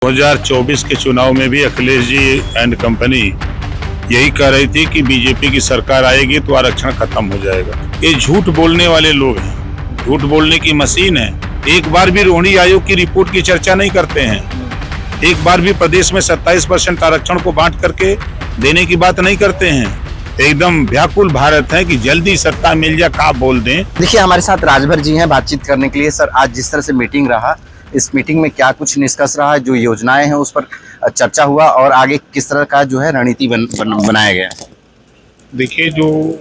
2024 के चुनाव में भी अखिलेश जी एंड कंपनी यही कह रही थी कि बीजेपी की सरकार आएगी तो आरक्षण खत्म हो जाएगा। ये झूठ बोलने वाले लोग हैं, झूठ बोलने की मशीन है। एक बार भी रोहिणी आयोग की रिपोर्ट की चर्चा नहीं करते हैं, एक बार भी प्रदेश में 27% आरक्षण को बांट करके देने की बात नहीं करते हैं। एकदम व्याकुल भारत है कि जल्दी सत्ता मिल जाए, का बोल दें। देखिए, हमारे साथ राजभर जी हैं बातचीत करने के लिए। सर, आज जिस तरह से मीटिंग रहा, इस मीटिंग में क्या कुछ निष्कर्ष रहा, जो योजनाएं हैं उस पर चर्चा हुआ और आगे किस तरह का जो है रणनीति बनाया गया? देखिए, जो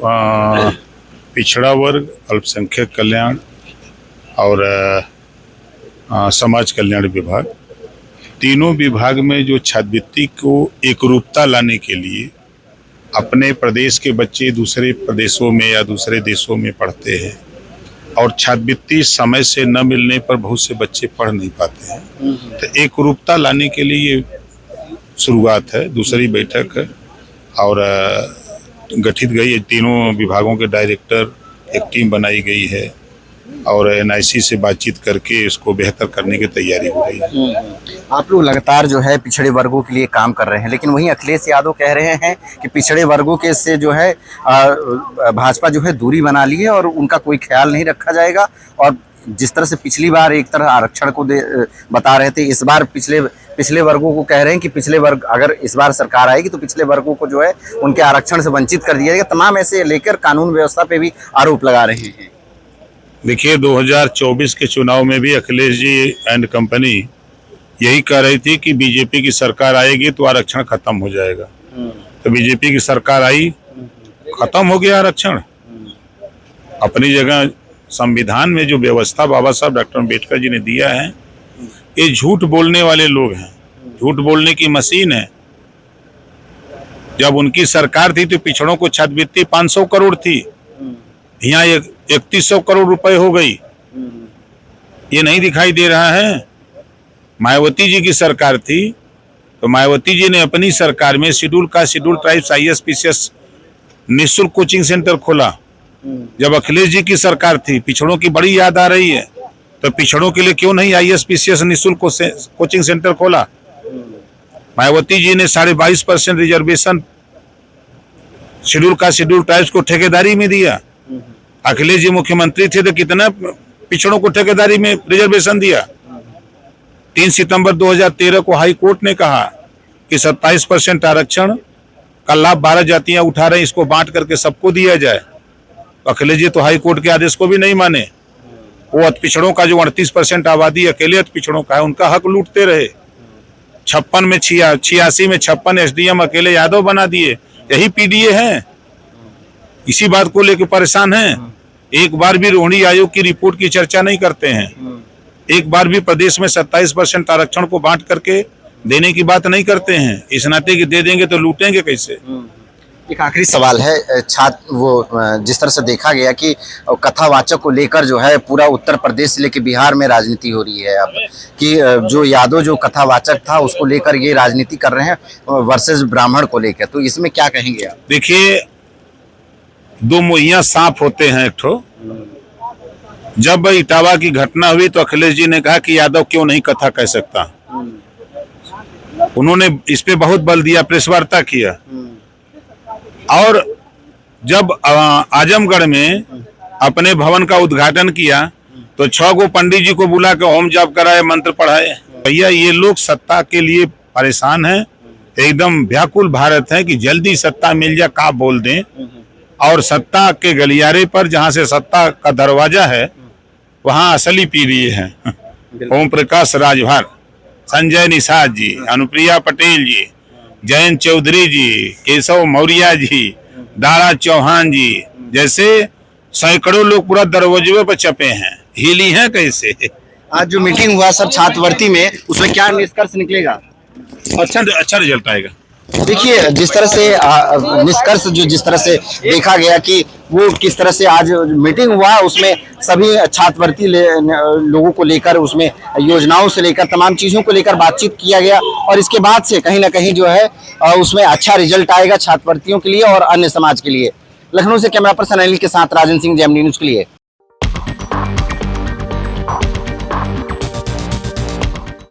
पिछड़ा वर्ग, अल्पसंख्यक कल्याण और समाज कल्याण विभाग, तीनों विभाग में जो छात्रवृत्ति को एकरूपता लाने के लिए अपने प्रदेश के बच्चे दूसरे प्रदेशों में या दूसरे देशों में पढ़ते हैं और छात्रवृत्ति समय से न मिलने पर बहुत से बच्चे पढ़ नहीं पाते हैं, तो एकरूपता लाने के लिए ये शुरुआत है। दूसरी बैठक है और गठित गई है, तीनों विभागों के डायरेक्टर, एक टीम बनाई गई है और एनआईसी से बातचीत करके इसको बेहतर करने की तैयारी हो रही है। आप लोग लगातार जो है पिछड़े वर्गों के लिए काम कर रहे हैं, लेकिन वहीं अखिलेश यादव कह रहे हैं कि पिछड़े वर्गों के से जो है भाजपा जो है दूरी बना ली है और उनका कोई ख्याल नहीं रखा जाएगा। और जिस तरह से पिछली बार एक तरह आरक्षण को बता रहे थे, इस बार पिछले वर्गों को कह रहे हैं कि पिछले वर्ग, अगर इस बार सरकार आएगी तो पिछले वर्गों को जो है उनके आरक्षण से वंचित कर दिया जाएगा। तमाम ऐसे लेकर कानून व्यवस्था पे भी आरोप लगा रहे हैं। देखिए, 2024 के चुनाव में भी अखिलेश जी एंड कंपनी यही कह रही थी कि बीजेपी की सरकार आएगी तो आरक्षण खत्म हो जाएगा। तो बीजेपी की सरकार आई, खत्म हो गया आरक्षण। अपनी जगह संविधान में जो व्यवस्था बाबा साहब डॉक्टर अम्बेडकर जी ने दिया है, ये झूठ बोलने वाले लोग हैं, झूठ बोलने की मशीन है। जब उनकी सरकार थी तो पिछड़ों को छात्रवृत्ति 500 करोड़ थी, यहाँ 3100 करोड़ रुपए हो गई। ये नहीं दिखाई दे रहा है। मायावती जी की सरकार थी तो मायावती जी ने अपनी सरकार में शेड्यूल ट्राइब्स ISPCS निःशुल्क कोचिंग सेंटर खोला। जब अखिलेश जी की सरकार थी, पिछड़ों की बड़ी याद आ रही है, तो पिछड़ों के लिए क्यों नहीं ISPCS निःशुल्क कोचिंग सेंटर खोला? मायावती जी ने 22.5% रिजर्वेशन शेड्यूल ट्राइब्स को ठेकेदारी में दिया। अखिलेश जी मुख्यमंत्री थे तो कितना पिछड़ों को ठेकेदारी में रिजर्वेशन दिया। 3 सितंबर 2013 को हाई कोर्ट ने कहा कि 27% आरक्षण का लाभ 12 जातियां उठा रही, इसको बांट करके सबको दिया जाए। तो अखिलेश जी तो हाई कोर्ट के आदेश को भी नहीं माने। वो अति पिछड़ों का जो 38% आबादी अकेले अति पिछड़ों का है, उनका हक लूटते रहे। 86 में 56 SDM अकेले यादव बना दिए। यही PDA है, इसी बात को लेकर परेशान हैं। एक बार भी रोहिणी आयोग की रिपोर्ट की चर्चा नहीं करते हैं, एक बार भी प्रदेश में 27% आरक्षण को बांट करके देने की बात नहीं करते हैं। इस नाते कि दे देंगे तो लूटेंगे कैसे? एक आखिरी सवाल है, जिस तरह से देखा गया कि कथावाचक को लेकर जो है पूरा उत्तर प्रदेश से लेकर बिहार में राजनीति हो रही है अब, कि जो यादव जो कथावाचक था उसको लेकर ये राजनीति कर रहे हैं वर्सेस ब्राह्मण को लेकर, तो इसमें क्या कहेंगे आप? देखिए, दो मुहैया सांप होते हैं एक ठो। जब इटावा की घटना हुई तो अखिलेश जी ने कहा कि यादव क्यों नहीं कथा कह सकता। उन्होंने इस पे बहुत बल दिया, प्रेस वार्ता किया। और जब आजमगढ़ में अपने भवन का उद्घाटन किया तो 6 गो पंडित जी को बुला के होम जाप कराए, मंत्र पढ़ाए। भैया, ये लोग सत्ता के लिए परेशान हैं। एकदम व्याकुल भारत है कि जल्दी सत्ता मिल जाए, का बोल दें। और सत्ता के गलियारे पर, जहां से सत्ता का दरवाजा है, वहां असली PDA है। ओम प्रकाश राजभर, संजय निषाद जी, अनुप्रिया पटेल जी, जयंत चौधरी जी, केशव मौर्य जी, दारा चौहान जी जैसे सैकड़ों लोग पूरा दरवाजे पर छपे हैं। हिली हैं कैसे? आज जो मीटिंग हुआ सब छात्रवृत्ति में, उसमें क्या निष्कर्ष निकलेगा? अच्छा रिजल्ट आएगा। देखिए, जिस तरह से निष्कर्ष जिस तरह से देखा गया कि वो किस तरह से आज मीटिंग हुआ, उसमें सभी छात्रवृत्ति लोगों को लेकर, उसमें योजनाओं से लेकर तमाम चीज़ों को लेकर बातचीत किया गया और इसके बाद से कहीं ना कहीं जो है उसमें अच्छा रिजल्ट आएगा छात्रवृत्तियों के लिए और अन्य समाज के लिए। लखनऊ से कैमरा पर्सन अनिल के साथ राजन सिंह, जेएमडी न्यूज़ के लिए।